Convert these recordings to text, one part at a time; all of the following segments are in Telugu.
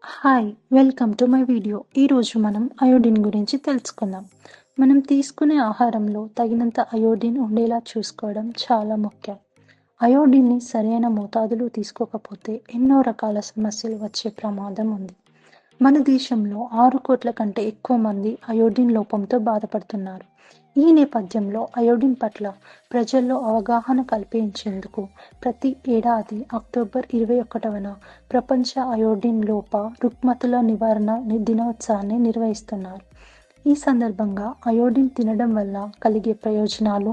Hi! Welcome to my video. ఈరోజు మనం అయోడిన్ గురించి తెలుసుకుందాం. మనం తీసుకునే ఆహారంలో తగినంత అయోడిన్ ఉండేలా చూసుకోవడం చాలా ముఖ్యం. అయోడిన్‌ని సరైన మోతాదులో తీసుకోకపోతే ఎన్నో రకాల సమస్యలు వచ్చే ప్రమాదం ఉంది. మన దేశంలో 6 కోట్ల కంటే ఎక్కువ మంది అయోడిన్ లోపంతో బాధపడుతున్నారు. ఈ నేపథ్యంలో అయోడిన్ పట్ల ప్రజల్లో అవగాహన కల్పించేందుకు ప్రతి ఏడాది అక్టోబర్ 21న ప్రపంచ అయోడిన్ లోప రుగ్మతుల నివారణ దినోత్సవాన్ని నిర్వహిస్తున్నారు. ఈ సందర్భంగా అయోడిన్ తినడం వల్ల కలిగే ప్రయోజనాలు,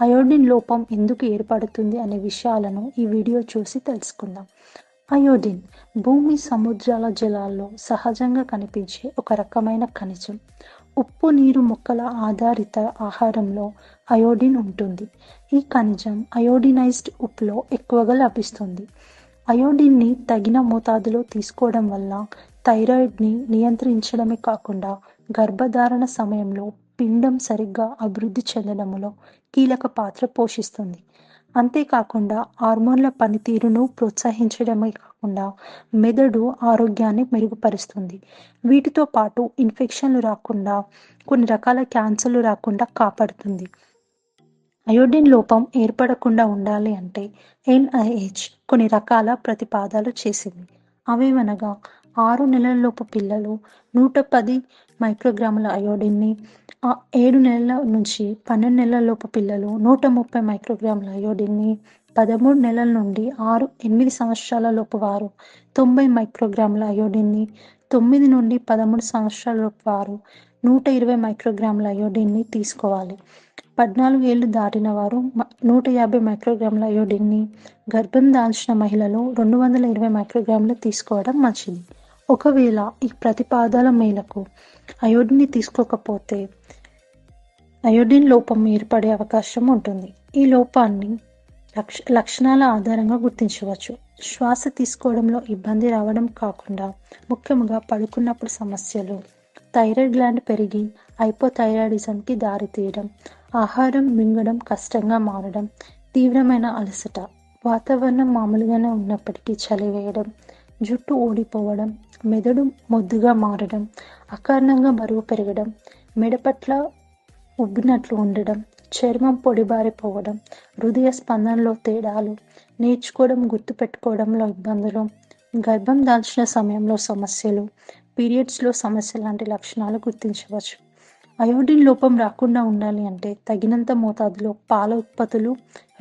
అయోడిన్ లోపం ఎందుకు ఏర్పడుతుంది అనే విషయాలను ఈ వీడియో చూసి తెలుసుకుందాం. అయోడిన్ భూమి, సముద్రాల జలాల్లో సహజంగా కనిపించే ఒక రకమైన ఖనిజం. ఉప్పు నీరు మొక్కల ఆధారిత ఆహారంలో అయోడిన్ ఉంటుంది. ఈ ఖనిజం అయోడినైజ్డ్ ఉప్పులో ఎక్కువగా లభిస్తుంది. అయోడిన్ని తగిన మోతాదులో తీసుకోవడం వల్ల థైరాయిడ్ని నియంత్రించడమే కాకుండా గర్భధారణ సమయంలో పిండం సరిగ్గా అభివృద్ధి చెందడంలో కీలక పాత్ర పోషిస్తుంది. అంతేకాకుండా హార్మోన్ల పనితీరును ప్రోత్సహించడమే కాకుండా మెదడు ఆరోగ్యాన్ని మెరుగుపరుస్తుంది. వీటితో పాటు ఇన్ఫెక్షన్లు రాకుండా, కొన్ని రకాల క్యాన్సర్లు రాకుండా కాపాడుతుంది. అయోడిన్ లోపం ఏర్పడకుండా ఉండాలి అంటే NIH కొన్ని రకాల ప్రతిపాదనలు చేసింది. అవేవనగా 6 నెలలలోపు పిల్లలు 110 మైక్రోగ్రాముల అయోడిన్ని, 7 నెలల నుంచి 12 నెలలలోపు పిల్లలు 130 మైక్రోగ్రాముల అయోడిన్ని, 13 నెలల నుండి 8 సంవత్సరాల లోపు వారు 90 మైక్రోగ్రాముల అయోడిన్ని, 9 నుండి 13 సంవత్సరాల లోపు వారు 120 మైక్రోగ్రాముల అయోడిన్ని తీసుకోవాలి. 14 ఏళ్లు దాటిన వారు 150 మైక్రోగ్రాముల అయోడిన్ని, గర్భం దాల్చిన మహిళలు 220 మైక్రోగ్రాములు తీసుకోవడం మంచిది. ఒకవేళ ఈ ప్రతిపాదనల మేరకు అయోడిన్ని తీసుకోకపోతే అయోడిన్ లోపం ఏర్పడే అవకాశం ఉంటుంది. ఈ లోపాన్ని లక్షణాల ఆధారంగా గుర్తించవచ్చు. శ్వాస తీసుకోవడంలో ఇబ్బంది రావడం కాకుండా ముఖ్యంగా పడుకున్నప్పుడు సమస్యలు, థైరాయిడ్ గ్లాండ్ పెరిగి హైపోథైరాయిడిజంకి దారితీయడం, ఆహారం మింగడం కష్టంగా మారడం, తీవ్రమైన అలసట, వాతావరణం మామూలుగానే ఉన్నప్పటికీ చలి వేయడం, జుట్టు ఊడిపోవడం, మెదడు మొద్దుగా మారడం, అకారణంగా బరువు పెరగడం, మెడ పట్ల ఉబ్బినట్లు ఉండడం, చర్మం పొడిబారిపోవడం, హృదయ స్పందనలో తేడాలు, నేర్చుకోవడం గుర్తుపెట్టుకోవడంలో ఇబ్బందులు, గర్భం దాల్చిన సమయంలో సమస్యలు, పీరియడ్స్లో సమస్యలు లాంటి లక్షణాలు గుర్తించవచ్చు. అయోడిన్ లోపం రాకుండా ఉండాలి అంటే తగినంత మోతాదులో పాల ఉత్పత్తులు,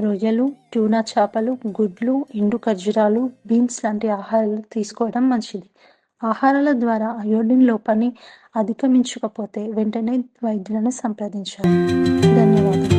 రొయ్యలు, ట్యూనా చేపలు, గుడ్లు, ఎండు ఖర్జూరాలు, బీన్స్ లాంటి ఆహారాలు తీసుకోవడం మంచిది. ఆహారాల ద్వారా అయోడిన్ లోపాన్ని అధిగమించకపోతే వెంటనే వైద్యులను సంప్రదించాలి. ధన్యవాదాలు.